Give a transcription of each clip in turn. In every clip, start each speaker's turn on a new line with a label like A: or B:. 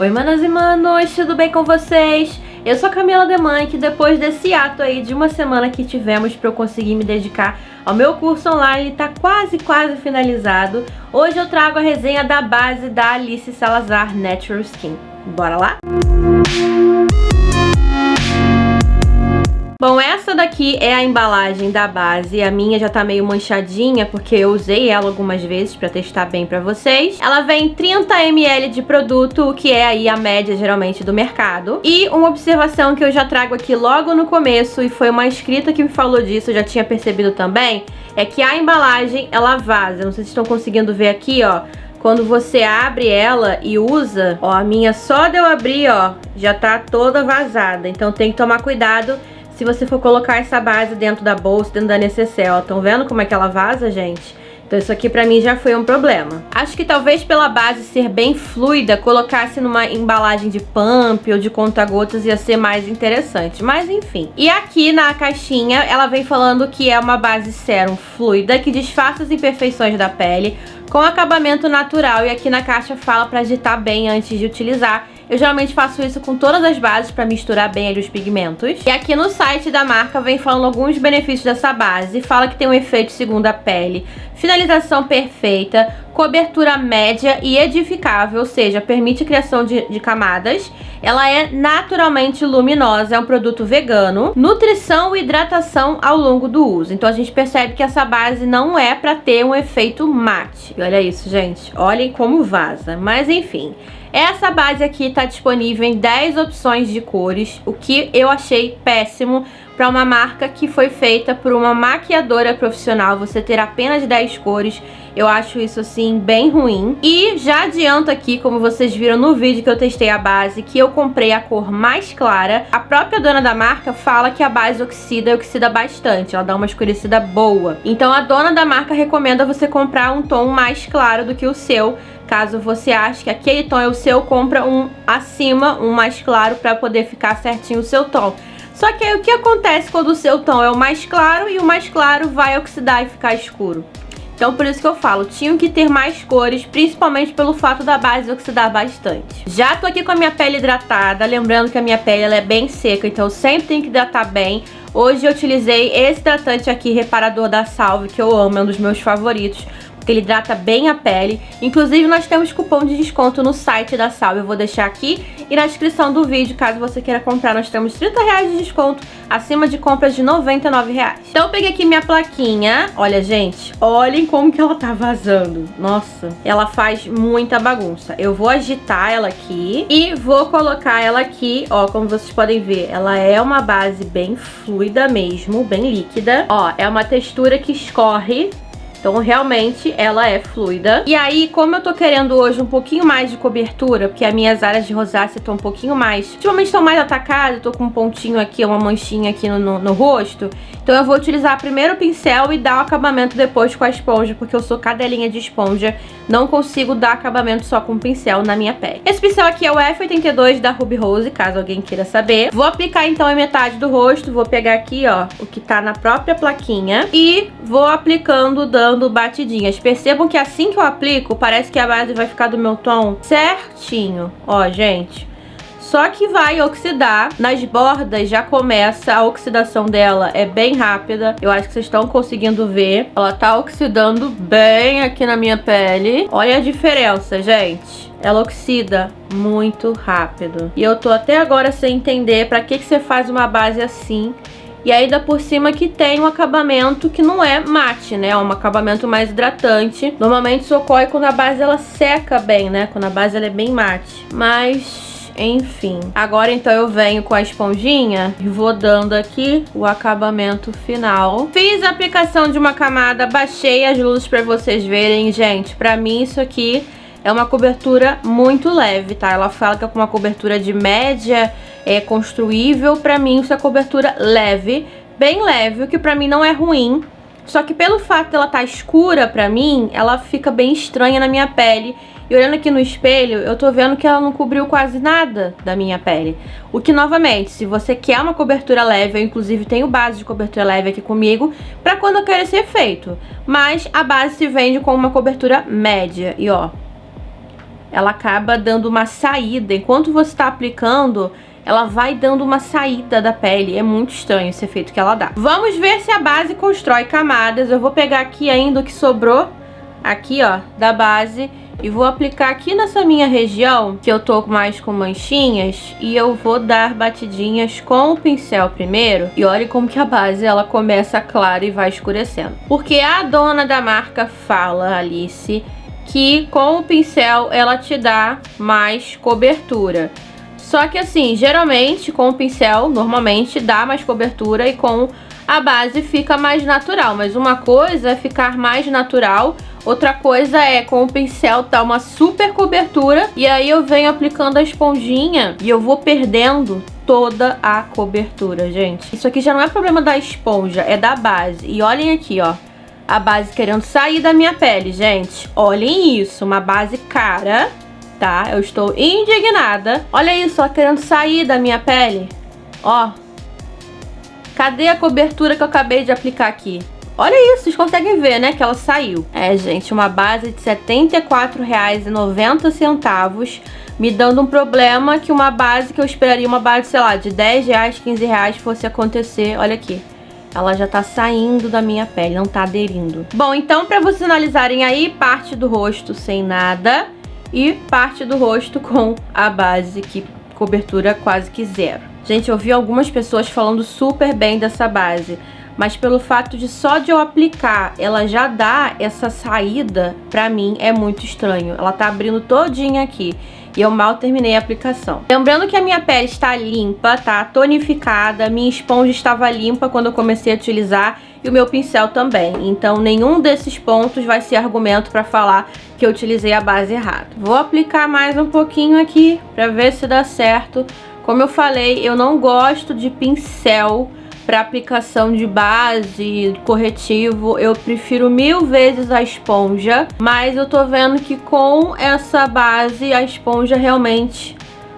A: Oi, manas e manos, tudo bem com vocês? Eu sou a Camila Demãe, que depois desse ato aí de uma semana que tivemos para eu conseguir me dedicar ao meu curso online, tá quase finalizado. Hoje eu trago a resenha da base da Alice Salazar Natural Skin. Bora lá? Bom, essa daqui é a embalagem da base. A minha já tá meio manchadinha porque eu usei ela algumas vezes pra testar bem pra vocês. Ela vem 30 ml de produto, o que é aí a média geralmente do mercado. E uma observação que eu já trago aqui logo no começo, e foi uma inscrita que me falou disso, eu já tinha percebido também, é que a embalagem, ela vaza. Não sei se estão conseguindo ver aqui, ó. Quando você abre ela e usa, ó, a minha só de eu abrir, ó, já tá toda vazada. Então tem que tomar cuidado se você for colocar essa base dentro da bolsa, dentro da necessaire, ó. Estão vendo como é que ela vaza, gente? Então isso aqui pra mim já foi um problema. Acho que talvez pela base ser bem fluida, colocasse numa embalagem de pump ou de conta-gotas ia ser mais interessante. Mas enfim. E aqui na caixinha ela vem falando que é uma base sérum fluida que disfarça as imperfeições da pele com acabamento natural. E aqui na caixa fala pra agitar bem antes de utilizar. Eu geralmente faço isso com todas as bases para misturar bem ali os pigmentos. E aqui no site da marca vem falando alguns benefícios dessa base. Fala que tem um efeito segundo a pele, finalização perfeita, cobertura média e edificável, ou seja, permite a criação de camadas. Ela é naturalmente luminosa, é um produto vegano, nutrição e hidratação ao longo do uso. Então a gente percebe que essa base não é para ter um efeito mate. E olha isso, gente, olhem como vaza. Mas enfim, essa base aqui tá disponível em 10 opções de cores, o que eu achei péssimo para uma marca que foi feita por uma maquiadora profissional. Você ter apenas 10 cores, eu acho isso assim bem ruim. E já adianto aqui, como vocês viram no vídeo que eu testei a base, que eu comprei a cor mais clara. A própria dona da marca fala que a base oxida e oxida bastante, ela dá uma escurecida boa. Então a dona da marca recomenda você comprar um tom mais claro do que o seu. Caso você ache que aquele tom é o seu, compra um acima, um mais claro, para poder ficar certinho o seu tom. Só que aí o que acontece quando o seu tom é o mais claro e o mais claro vai oxidar e ficar escuro? Então por isso que eu falo, tinham que ter mais cores, principalmente pelo fato da base oxidar bastante. Já tô aqui com a minha pele hidratada, lembrando que a minha pele ela é bem seca, então eu sempre tenho que hidratar bem. Hoje eu utilizei esse hidratante aqui, reparador da Salve, que eu amo, é um dos meus favoritos, porque ele hidrata bem a pele. Inclusive nós temos cupom de desconto no site da Salve, eu vou deixar aqui e na descrição do vídeo, caso você queira comprar. Nós temos R$30 de desconto acima de compras de R$99. Então eu peguei aqui minha plaquinha. Olha, gente, olhem como que ela tá vazando. Nossa, ela faz muita bagunça. Eu vou agitar ela aqui e vou colocar ela aqui, ó, como vocês podem ver, ela é uma base bem fluida mesmo, bem líquida. Ó, é uma textura que escorre. Então realmente ela é fluida. E aí, como eu tô querendo hoje um pouquinho mais de cobertura, porque as minhas áreas de rosácea estão um pouquinho mais, ultimamente estão mais atacadas, tô com um pontinho aqui, uma manchinha aqui no rosto. Então eu vou utilizar primeiro o pincel e dar o acabamento depois com a esponja, porque eu sou cadelinha de esponja, não consigo dar acabamento só com o pincel na minha pele. Esse pincel aqui é o F82 da Ruby Rose, caso alguém queira saber. Vou aplicar então em metade do rosto, vou pegar aqui, ó, o que tá na própria plaquinha e vou aplicando, dando batidinhas. Percebam que assim que eu aplico, parece que a base vai ficar do meu tom certinho. Ó, gente, só que vai oxidar. Nas bordas já começa a oxidação dela, é bem rápida. Eu acho que vocês estão conseguindo ver. Ela tá oxidando bem aqui na minha pele. Olha a diferença, gente. Ela oxida muito rápido. E eu tô até agora sem entender pra que você faz uma base assim. E ainda por cima que tem um acabamento que não é mate, né? É um acabamento mais hidratante. Normalmente isso ocorre quando a base ela seca bem, né? Quando a base ela é bem mate. Mas, enfim. Agora então eu venho com a esponjinha e vou dando aqui o acabamento final. Fiz a aplicação de uma camada, baixei as luzes pra vocês verem. Gente, pra mim isso aqui é uma cobertura muito leve, tá? Ela fala que é com uma cobertura de média, é construível. Pra mim isso é cobertura leve, bem leve, o que pra mim não é ruim. Só que pelo fato dela estar escura pra mim, ela fica bem estranha na minha pele. E olhando aqui no espelho, eu tô vendo que ela não cobriu quase nada da minha pele. O que, novamente, se você quer uma cobertura leve, eu inclusive tenho base de cobertura leve aqui comigo, pra quando eu quero esse efeito. Mas a base se vende com uma cobertura média. E ó, ela acaba dando uma saída. Enquanto você tá aplicando, ela vai dando uma saída da pele. É muito estranho esse efeito que ela dá. Vamos ver se a base constrói camadas. Eu vou pegar aqui ainda o que sobrou, aqui ó, da base, e vou aplicar aqui nessa minha região, que eu tô mais com manchinhas, e eu vou dar batidinhas com o pincel primeiro. E olha como que a base, ela começa clara e vai escurecendo. Porque a dona da marca fala, Alice, que com o pincel ela te dá mais cobertura. Só que assim, geralmente com o pincel, normalmente dá mais cobertura e com a base fica mais natural. Mas uma coisa é ficar mais natural, outra coisa é com o pincel dar uma super cobertura. E aí eu venho aplicando a esponjinha e eu vou perdendo toda a cobertura, gente. Isso aqui já não é problema da esponja, é da base. E olhem aqui, ó, a base querendo sair da minha pele, gente. Olhem isso, uma base cara, tá? Eu estou indignada. Olha isso, ó, querendo sair da minha pele. Ó. Cadê a cobertura que eu acabei de aplicar aqui? Olha isso, vocês conseguem ver, né, que ela saiu. É, gente, uma base de R$ 74,90, me dando um problema que uma base que eu esperaria, uma base, sei lá, de R$ 10, R$ 15 fosse acontecer. Olha aqui. Ela já tá saindo da minha pele, não tá aderindo. Bom, então pra vocês analisarem aí, parte do rosto sem nada e parte do rosto com a base, que cobertura quase que zero. Gente, eu vi algumas pessoas falando super bem dessa base, mas pelo fato de só de eu aplicar, ela já dá essa saída, pra mim é muito estranho. Ela tá abrindo todinha aqui. E eu mal terminei a aplicação. Lembrando que a minha pele está limpa, tá? Tonificada. Minha esponja estava limpa quando eu comecei a utilizar. E o meu pincel também. Então, nenhum desses pontos vai ser argumento para falar que eu utilizei a base errada. Vou aplicar mais um pouquinho aqui para ver se dá certo. Como eu falei, eu não gosto de pincel para aplicação de base, corretivo. Eu prefiro 1000 vezes a esponja, mas eu tô vendo que com essa base a esponja realmente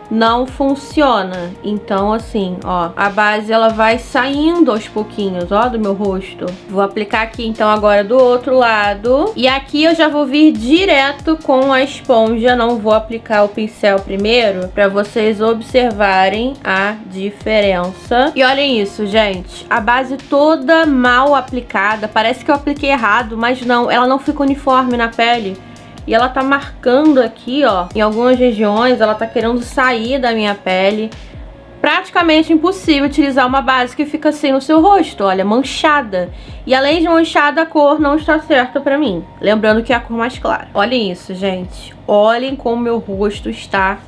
A: não funciona. Então assim, ó, a base ela vai saindo aos pouquinhos, ó, do meu rosto. Vou aplicar aqui então agora do outro lado. E aqui eu já vou vir direto com a esponja, não vou aplicar o pincel primeiro, pra vocês observarem a diferença. E olhem isso, gente, a base toda mal aplicada, parece que eu apliquei errado, mas não, ela não fica uniforme na pele. E ela tá marcando aqui, ó, em algumas regiões, ela tá querendo sair da minha pele. Praticamente impossível utilizar uma base que fica assim no seu rosto, olha, manchada. E além de manchada, a cor não está certa pra mim. Lembrando que é a cor mais clara. Olhem isso, gente. Olhem como meu rosto está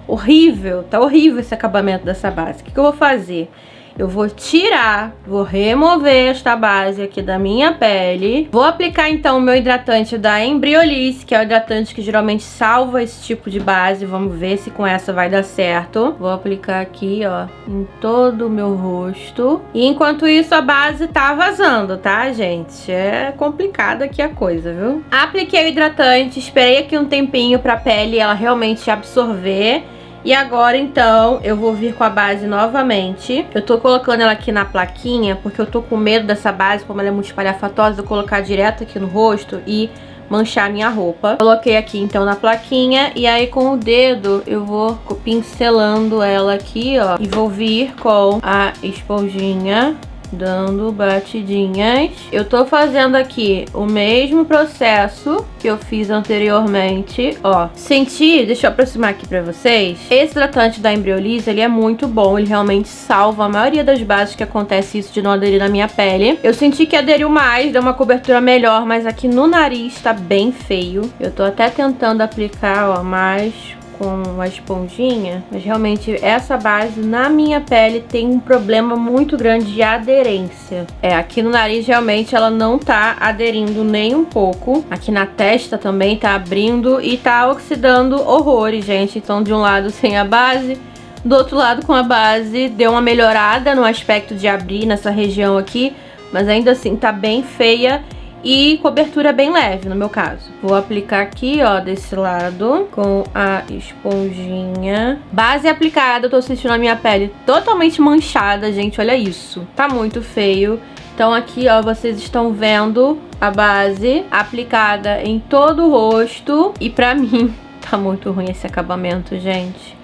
A: horrível. Tá horrível esse acabamento dessa base. O que eu vou fazer? Eu vou tirar, vou remover esta base aqui da minha pele. Vou aplicar então o meu hidratante da Embryolisse, que é o hidratante que geralmente salva esse tipo de base. Vamos ver se com essa vai dar certo. Vou aplicar aqui, ó, em todo o meu rosto. E enquanto isso a base tá vazando, tá, gente? É complicada aqui a coisa, viu? Apliquei o hidratante, esperei aqui um tempinho pra pele ela realmente absorver. E agora, então, eu vou vir com a base novamente. Eu tô colocando ela aqui na plaquinha, porque eu tô com medo dessa base, como ela é muito espalhafatosa, eu colocar direto aqui no rosto e manchar a minha roupa. Coloquei aqui, então, na plaquinha. E aí, com o dedo, eu vou pincelando ela aqui, ó. E vou vir com a esponjinha, dando batidinhas. Eu tô fazendo aqui o mesmo processo que eu fiz anteriormente, ó. Senti, deixa eu aproximar aqui pra vocês. Esse hidratante da Embryolisse, ele é muito bom, ele realmente salva a maioria das bases que acontece isso de não aderir na minha pele. Eu senti que aderiu mais, deu uma cobertura melhor, mas aqui no nariz tá bem feio. Eu tô até tentando aplicar, ó, mais com a esponjinha, mas realmente essa base na minha pele tem um problema muito grande de aderência. Aqui no nariz realmente ela não tá aderindo nem um pouco. Aqui na testa também tá abrindo e tá oxidando horrores, gente. Então de um lado sem a base, do outro lado com a base, deu uma melhorada no aspecto de abrir nessa região aqui, mas ainda assim tá bem feia. E cobertura bem leve, no meu caso. Vou aplicar aqui, ó, desse lado, com a esponjinha. Base aplicada, eu tô sentindo a minha pele totalmente manchada, gente, olha isso. Tá muito feio. Então aqui, ó, vocês estão vendo a base aplicada em todo o rosto. E pra mim, Tá muito ruim esse acabamento, gente.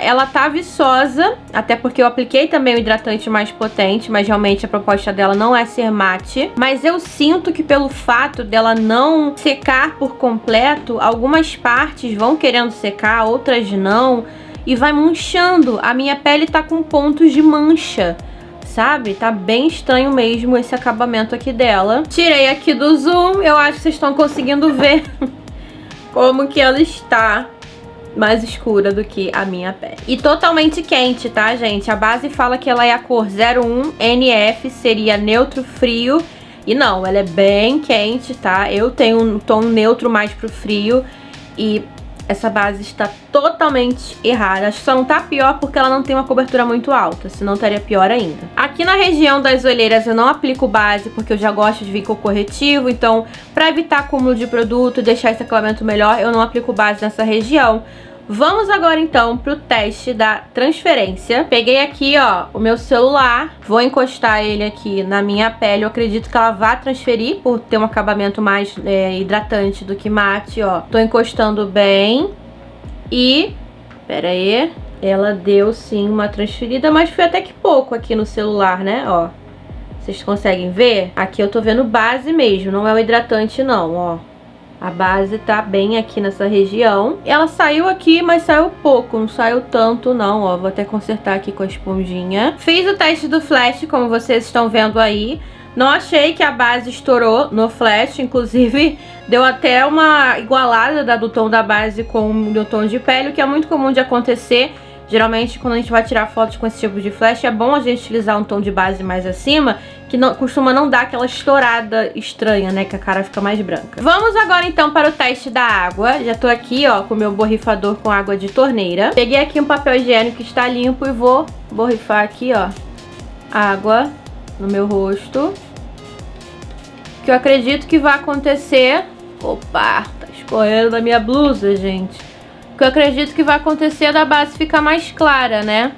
A: Ela tá viçosa, até porque eu apliquei também o hidratante mais potente, mas realmente a proposta dela não é ser mate. Mas eu sinto que pelo fato dela não secar por completo, algumas partes vão querendo secar, outras não, e vai manchando. A minha pele tá com pontos de mancha, sabe? Tá bem estranho mesmo esse acabamento aqui dela. Tirei aqui do zoom, eu acho que vocês estão conseguindo ver como que ela está mais escura do que a minha pele. E totalmente quente, tá, gente? A base fala que ela é a cor 01 NF, seria neutro frio. E não, ela é bem quente, tá? Eu tenho um tom neutro mais pro frio. E essa base está totalmente errada. Acho que só não tá pior porque ela não tem uma cobertura muito alta, senão estaria pior ainda. Aqui na região das olheiras eu não aplico base porque eu já gosto de vir com corretivo. Então, para evitar acúmulo de produto e deixar esse acabamento melhor, eu não aplico base nessa região. Vamos agora então pro teste da transferência. Peguei aqui, ó, o meu celular. Vou encostar ele aqui na minha pele. Eu acredito que ela vai transferir por ter um acabamento mais hidratante do que mate, ó. Tô encostando bem. E, pera aí, ela deu sim uma transferida, mas foi até que pouco aqui no celular, né, ó. Vocês conseguem ver? Aqui eu tô vendo base mesmo, não é o hidratante não, ó. A base tá bem aqui nessa região. Ela saiu aqui, mas saiu pouco. Não saiu tanto, não, ó. Vou até consertar aqui com a esponjinha. Fiz o teste do flash, como vocês estão vendo aí. Não achei que a base estourou no flash. Inclusive, deu até uma igualada do tom da base com o meu tom de pele, o que é muito comum de acontecer. Geralmente, quando a gente vai tirar fotos com esse tipo de flash, é bom a gente utilizar um tom de base mais acima, que não, costuma não dar aquela estourada estranha, né? Que a cara fica mais branca. Vamos agora, então, para o teste da água. Já tô aqui, ó, com o meu borrifador com água de torneira. Peguei aqui um papel higiênico que está limpo e vou borrifar aqui, ó, água no meu rosto. Que eu acredito que vai acontecer... Opa, tá escorrendo da minha blusa, gente. Que eu acredito que vai acontecer da base ficar mais clara, né?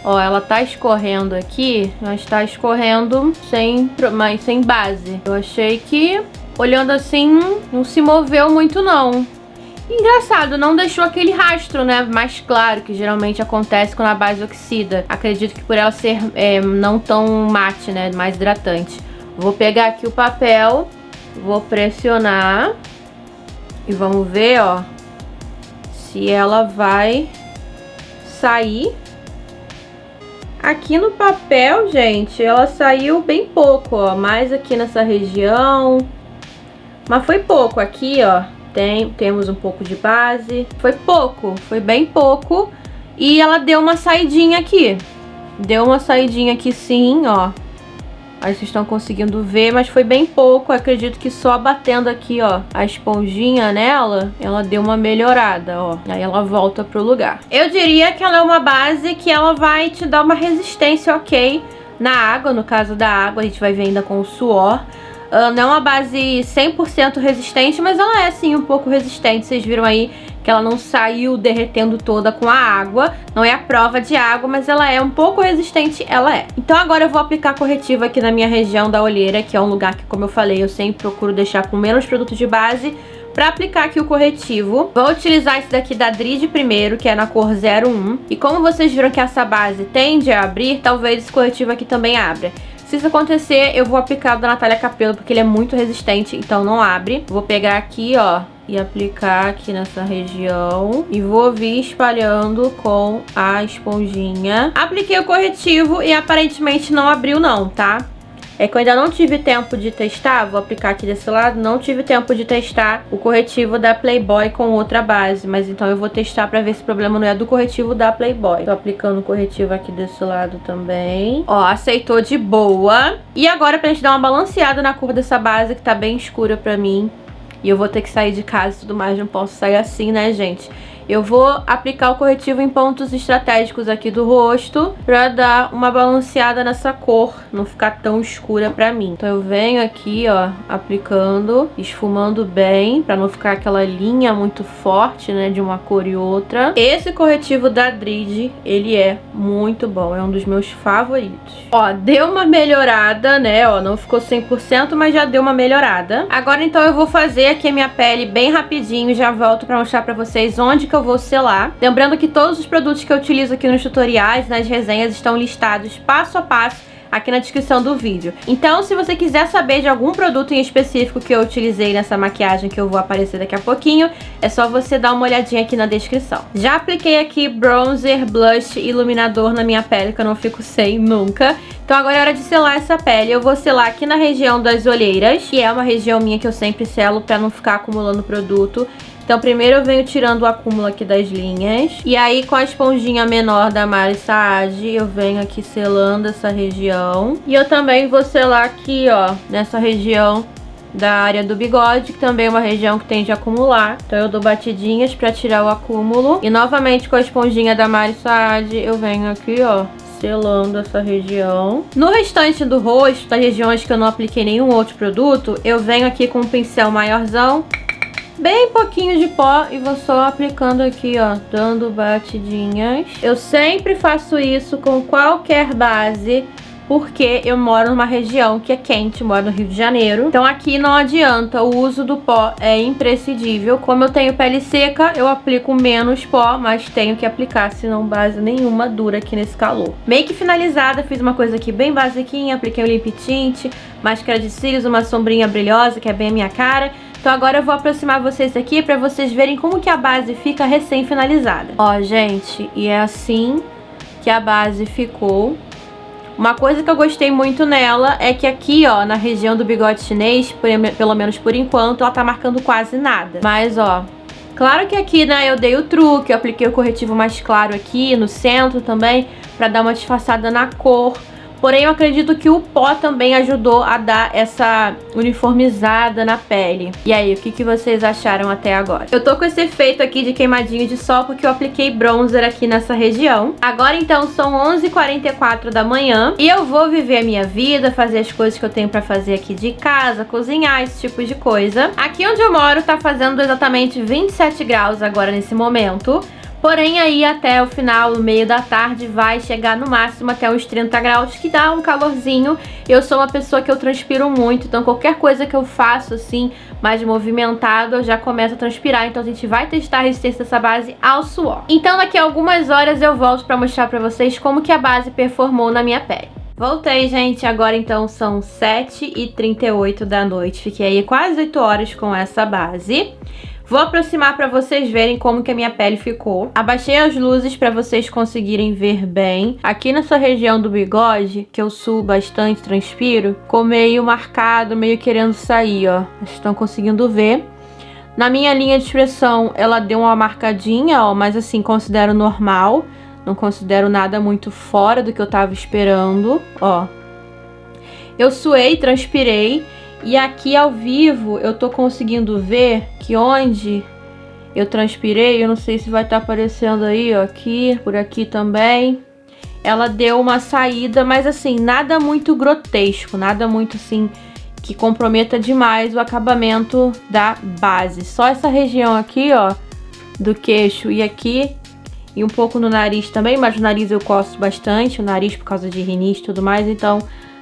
A: Ó, ela tá escorrendo aqui, mas tá escorrendo mas sem base. Eu achei que, olhando assim, não se moveu muito, não. Engraçado, não deixou aquele rastro, né, mais claro, que geralmente acontece quando a base oxida. Acredito que por ela ser não tão mate, né, mais hidratante. Vou pegar aqui o papel, vou pressionar e vamos ver, ó, se ela vai sair. Aqui no papel, gente, ela saiu bem pouco, ó. Mais aqui nessa região. Mas foi pouco. Aqui, ó, temos um pouco de base. Foi pouco, foi bem pouco. E ela deu uma saidinha aqui. Deu uma saidinha aqui sim, ó. Aí vocês estão conseguindo ver, mas foi bem pouco. Eu acredito que só batendo aqui, ó, a esponjinha nela, ela deu uma melhorada, ó. Aí ela volta pro lugar. Eu diria que ela é uma base que ela vai te dar uma resistência, ok, na água. No caso da água, a gente vai ver ainda com o suor. Não é uma base 100% resistente, mas ela é sim um pouco resistente. Vocês viram aí que ela não saiu derretendo toda com a água. Não é a prova de água, mas ela é um pouco resistente, ela é. Então agora eu vou aplicar corretivo aqui na minha região da olheira, que é um lugar que, como eu falei, eu sempre procuro deixar com menos produto de base pra aplicar aqui o corretivo. Vou utilizar esse daqui da Dride primeiro, que é na cor 01. E como vocês viram que essa base tende a abrir, talvez esse corretivo aqui também abra. Se isso acontecer, eu vou aplicar o da Natália Capelo, porque ele é muito resistente, então não abre. Vou pegar aqui, ó, e aplicar aqui nessa região. E vou vir espalhando com a esponjinha. Apliquei o corretivo e aparentemente não abriu não, tá? É que eu ainda não tive tempo de testar, vou aplicar aqui desse lado, não tive tempo de testar o corretivo da Playboy com outra base, mas então eu vou testar pra ver se o problema não é do corretivo da Playboy. Tô aplicando o corretivo aqui desse lado também. Ó, aceitou de boa. E agora pra gente dar uma balanceada na cor dessa base, que tá bem escura pra mim, e eu vou ter que sair de casa e tudo mais, não posso sair assim, né, gente? Eu vou aplicar o corretivo em pontos estratégicos aqui do rosto pra dar uma balanceada nessa cor, não ficar tão escura pra mim. Então eu venho aqui, ó, aplicando, esfumando bem, pra não ficar aquela linha muito forte, né, de uma cor e outra. Esse corretivo da Dridi, ele é muito bom, é um dos meus favoritos. Ó, deu uma melhorada, né, ó, não ficou 100%, mas já deu uma melhorada. Agora então eu vou fazer aqui a minha pele bem rapidinho e já volto pra mostrar pra vocês onde que eu vou selar. Lembrando que todos os produtos que eu utilizo aqui nos tutoriais, nas resenhas, estão listados passo a passo aqui na descrição do vídeo. Então, se você quiser saber de algum produto em específico que eu utilizei nessa maquiagem que eu vou aparecer daqui a pouquinho, é só você dar uma olhadinha aqui na descrição. Já apliquei aqui bronzer, blush e iluminador na minha pele, que eu não fico sem nunca. Então agora é hora de selar essa pele. Eu vou selar aqui na região das olheiras, que é uma região minha que eu sempre selo pra não ficar acumulando produto. Então primeiro eu venho tirando o acúmulo aqui das linhas. E aí com a esponjinha menor da Mari Saad, eu venho aqui selando essa região. E eu também vou selar aqui, ó, nessa região da área do bigode, que também é uma região que tende a acumular. Então eu dou batidinhas pra tirar o acúmulo. E novamente com a esponjinha da Mari Saad, eu venho aqui, ó, selando essa região. No restante do rosto, das regiões que eu não apliquei nenhum outro produto, eu venho aqui com um pincel maiorzão, bem pouquinho de pó, e vou só aplicando aqui, ó, dando batidinhas. Eu sempre faço isso com qualquer base, porque eu moro numa região que é quente, moro no Rio de Janeiro. Então aqui não adianta, o uso do pó é imprescindível. Como eu tenho pele seca, eu aplico menos pó, mas tenho que aplicar, senão base nenhuma dura aqui nesse calor. Make finalizada, fiz uma coisa aqui bem basiquinha, apliquei um lip tint, máscara de cílios, uma sombrinha brilhosa, que é bem a minha cara. Então agora eu vou aproximar vocês aqui pra vocês verem como que a base fica recém-finalizada. Ó, gente, e é assim que a base ficou. Uma coisa que eu gostei muito nela é que aqui, ó, na região do bigode chinês, pelo menos por enquanto, ela tá marcando quase nada. Mas, ó, claro que aqui, né, eu dei o truque, eu apliquei o corretivo mais claro aqui, no centro também, pra dar uma disfarçada na cor. Porém, eu acredito que o pó também ajudou a dar essa uniformizada na pele. E aí, o que vocês acharam até agora? Eu tô com esse efeito aqui de queimadinho de sol porque eu apliquei bronzer aqui nessa região. Agora, então, são 11h44 da manhã e eu vou viver a minha vida, fazer as coisas que eu tenho pra fazer aqui de casa, cozinhar, esse tipo de coisa. Aqui onde eu moro tá fazendo exatamente 27 graus agora nesse momento. Porém, aí até o final, no meio da tarde, vai chegar no máximo até uns 30 graus, que dá um calorzinho. Eu sou uma pessoa que eu transpiro muito, então qualquer coisa que eu faço, assim, mais movimentado, eu já começo a transpirar. Então a gente vai testar a resistência dessa base ao suor. Então daqui a algumas horas eu volto pra mostrar pra vocês como que a base performou na minha pele. Voltei, gente, agora então são 7h38 da noite. Fiquei aí quase 8 horas com essa base. Vou aproximar para vocês verem como que a minha pele ficou. Abaixei as luzes para vocês conseguirem ver bem. Aqui nessa região do bigode, que eu suo bastante, transpiro, ficou meio marcado, meio querendo sair, ó. Vocês estão conseguindo ver. Na minha linha de expressão, ela deu uma marcadinha, ó, mas assim, considero normal. Não considero nada muito fora do que eu tava esperando, ó. Eu suei, transpirei. E aqui ao vivo eu tô conseguindo ver que onde eu transpirei, eu não sei se vai estar aparecendo aí, ó, aqui, por aqui também. Ela deu uma saída, mas assim, nada muito grotesco, nada muito assim que comprometa demais o acabamento da base. Só essa região aqui, ó, do queixo e aqui, e um pouco no nariz também, mas o nariz eu coço bastante, o nariz por causa de rinite e tudo mais, então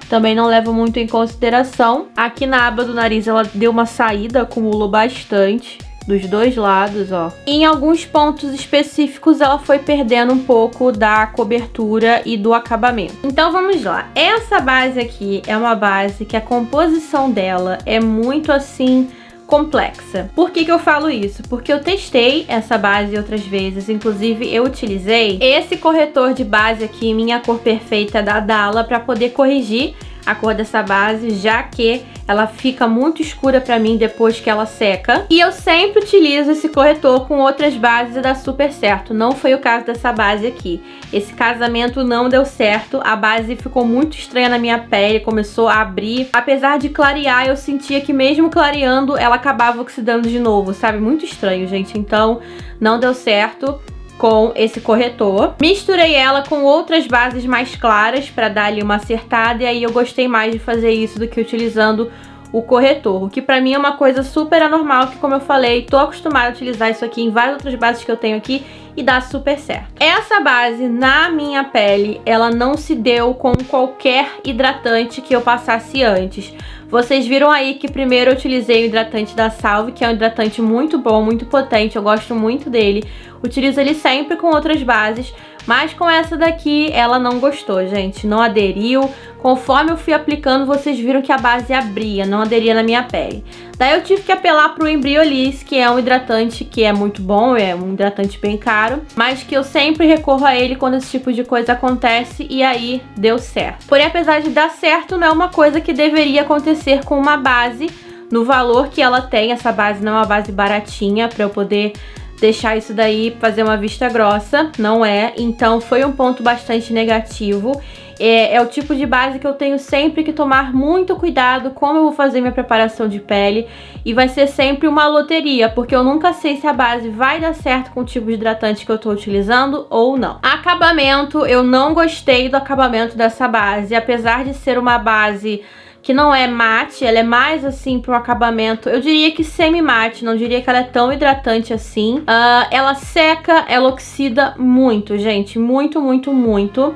A: também não levo muito em consideração. Aqui na aba do nariz ela deu uma saída, acumulou bastante dos dois lados, ó. E em alguns pontos específicos ela foi perdendo um pouco da cobertura e do acabamento. Então vamos lá. Essa base aqui é uma base que a composição dela é muito assim complexa. Por que eu falo isso? Porque eu testei essa base outras vezes, inclusive eu utilizei esse corretor de base aqui, Minha Cor Perfeita, da Dalla, para poder corrigir a cor dessa base, já que ela fica muito escura pra mim depois que ela seca. E eu sempre utilizo esse corretor com outras bases e dá super certo. Não foi o caso dessa base aqui. Esse casamento não deu certo, a base ficou muito estranha na minha pele, começou a abrir. Apesar de clarear, eu sentia que mesmo clareando, ela acabava oxidando de novo, sabe? Muito estranho, gente. Então, não deu certo com esse corretor. Misturei ela com outras bases mais claras para dar ali uma acertada, e aí eu gostei mais de fazer isso do que utilizando o corretor, o que pra mim é uma coisa super anormal, que como eu falei, tô acostumada a utilizar isso aqui em várias outras bases que eu tenho aqui e dá super certo. Essa base, na minha pele, ela não se deu com qualquer hidratante que eu passasse antes. Vocês viram aí que primeiro eu utilizei o hidratante da Salve, que é um hidratante muito bom, muito potente, eu gosto muito dele. Utilizo ele sempre com outras bases, mas com essa daqui ela não gostou, gente, não aderiu. Conforme eu fui aplicando, vocês viram que a base abria, não aderia na minha pele. Daí eu tive que apelar pro Embryolisse, que é um hidratante que é muito bom, é um hidratante bem caro, mas que eu sempre recorro a ele quando esse tipo de coisa acontece, e aí deu certo. Porém, apesar de dar certo, não é uma coisa que deveria acontecer com uma base no valor que ela tem. Essa base não é uma base baratinha pra eu poder deixar isso daí, fazer uma vista grossa, não é. Então foi um ponto bastante negativo. É o tipo de base que eu tenho sempre que tomar muito cuidado como eu vou fazer minha preparação de pele, e vai ser sempre uma loteria, porque eu nunca sei se a base vai dar certo com o tipo de hidratante que eu tô utilizando ou não. Acabamento, eu não gostei do acabamento dessa base, apesar de ser uma base que não é mate, ela é mais assim para um acabamento, eu diria que semi-mate, não diria que ela é tão hidratante assim. Ela seca, ela oxida muito, gente, muito, muito, muito.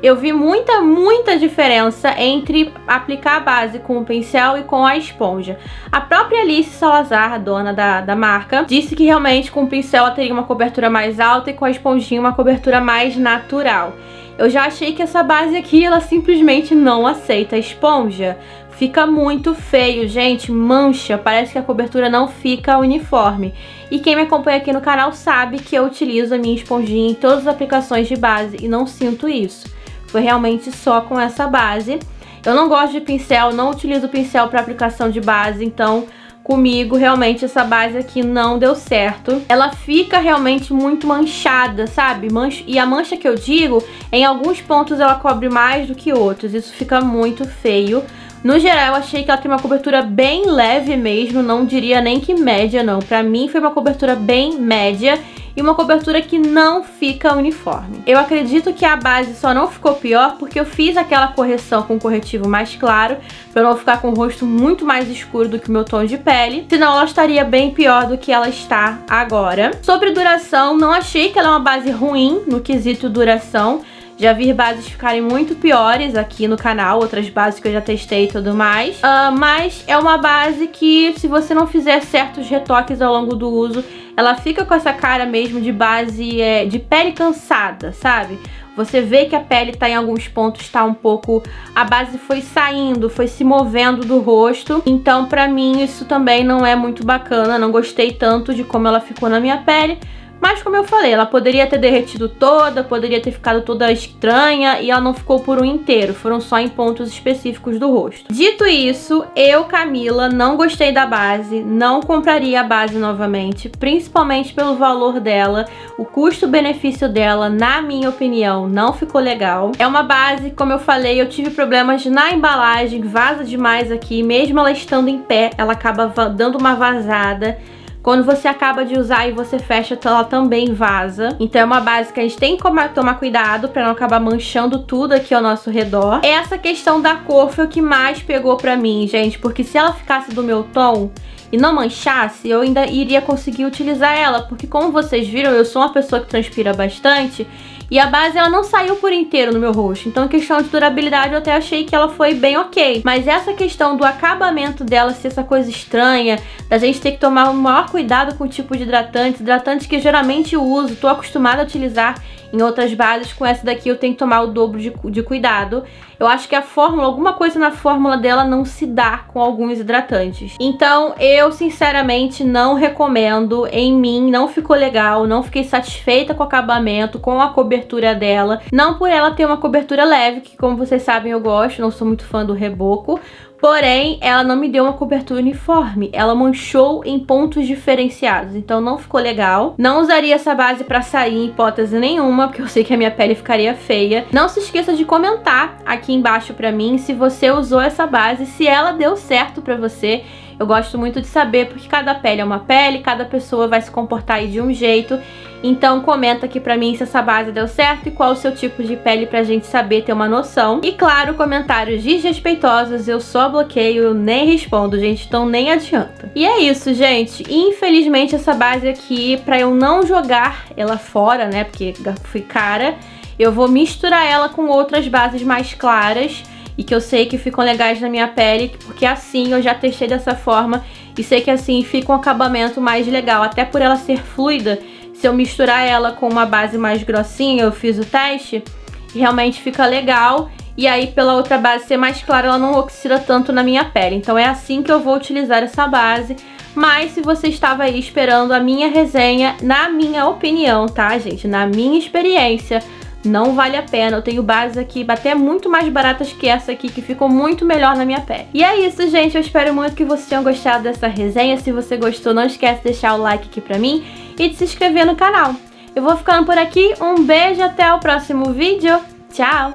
A: Eu vi muita diferença entre aplicar a base com o pincel e com a esponja. A própria Alice Salazar, a dona da marca, disse que realmente com o pincel ela teria uma cobertura mais alta e com a esponjinha uma cobertura mais natural. Eu já achei que essa base aqui, ela simplesmente não aceita a esponja. Fica muito feio, gente, mancha, parece que a cobertura não fica uniforme. E quem me acompanha aqui no canal sabe que eu utilizo a minha esponjinha em todas as aplicações de base e não sinto isso. Foi realmente só com essa base. Eu não gosto de pincel, não utilizo pincel para aplicação de base, então comigo realmente essa base aqui não deu certo. Ela fica realmente muito manchada, sabe? E a mancha que eu digo, em alguns pontos ela cobre mais do que outros, isso fica muito feio. No geral, eu achei que ela tem uma cobertura bem leve mesmo, não diria nem que média não. Pra mim foi uma cobertura bem média e uma cobertura que não fica uniforme. Eu acredito que a base só não ficou pior porque eu fiz aquela correção com corretivo mais claro, pra eu não ficar com o rosto muito mais escuro do que o meu tom de pele, senão ela estaria bem pior do que ela está agora. Sobre duração, não achei que ela é uma base ruim no quesito duração. Já vi bases ficarem muito piores aqui no canal, outras bases que eu já testei e tudo mais. Mas é uma base que, se você não fizer certos retoques ao longo do uso, ela fica com essa cara mesmo de base de pele cansada, sabe? Você vê que a pele tá em alguns pontos, tá um pouco... A base foi saindo, foi se movendo do rosto. Então, pra mim, isso também não é muito bacana. Não gostei tanto de como ela ficou na minha pele. Mas como eu falei, ela poderia ter derretido toda, poderia ter ficado toda estranha e ela não ficou por um inteiro, foram só em pontos específicos do rosto. Dito isso, eu, Camila, não gostei da base, não compraria a base novamente, principalmente pelo valor dela, o custo-benefício dela, na minha opinião, não ficou legal. É uma base, como eu falei, eu tive problemas na embalagem, vaza demais aqui, mesmo ela estando em pé, ela acaba dando uma vazada. Quando você acaba de usar e você fecha, ela também vaza. Então é uma base que a gente tem que tomar cuidado pra não acabar manchando tudo aqui ao nosso redor. Essa questão da cor foi o que mais pegou pra mim, gente. Porque se ela ficasse do meu tom e não manchasse, eu ainda iria conseguir utilizar ela. Porque como vocês viram, eu sou uma pessoa que transpira bastante. E a base, ela não saiu por inteiro no meu rosto. Então, em questão de durabilidade, eu até achei que ela foi bem ok. Mas essa questão do acabamento dela ser essa coisa estranha, da gente ter que tomar o maior cuidado com o tipo de hidratantes que geralmente eu uso, tô acostumada a utilizar em outras bases, com essa daqui eu tenho que tomar o dobro de cuidado. Eu acho que a fórmula, alguma coisa na fórmula dela não se dá com alguns hidratantes. Então, eu sinceramente não recomendo. Em mim, não ficou legal, não fiquei satisfeita com o acabamento, com a cobertura dela. Não por ela ter uma cobertura leve, que como vocês sabem eu gosto, não sou muito fã do reboco. Porém, ela não me deu uma cobertura uniforme. Ela manchou em pontos diferenciados, então não ficou legal. Não usaria essa base pra sair em hipótese nenhuma, porque eu sei que a minha pele ficaria feia. Não se esqueça de comentar aqui embaixo pra mim se você usou essa base, se ela deu certo pra você. Eu gosto muito de saber, porque cada pele é uma pele, cada pessoa vai se comportar aí de um jeito. Então comenta aqui pra mim se essa base deu certo e qual o seu tipo de pele pra gente saber, ter uma noção. E claro, comentários desrespeitosos eu só bloqueio, eu nem respondo, gente, então nem adianta. E é isso, gente. Infelizmente essa base aqui, pra eu não jogar ela fora, né, porque fui cara, eu vou misturar ela com outras bases mais claras e que eu sei que ficam legais na minha pele, porque assim eu já testei dessa forma e sei que assim fica um acabamento mais legal, até por ela ser fluida. Se eu misturar ela com uma base mais grossinha, eu fiz o teste, realmente fica legal. E aí pela outra base ser mais clara, ela não oxida tanto na minha pele. Então é assim que eu vou utilizar essa base. Mas se você estava aí esperando a minha resenha, na minha opinião, tá, gente? Na minha experiência, não vale a pena. Eu tenho bases aqui até muito mais baratas que essa aqui, que ficou muito melhor na minha pele. E é isso, gente. Eu espero muito que vocês tenham gostado dessa resenha. Se você gostou, não esquece de deixar o like aqui pra mim e de se inscrever no canal. Eu vou ficando por aqui. Um beijo, até o próximo vídeo. Tchau!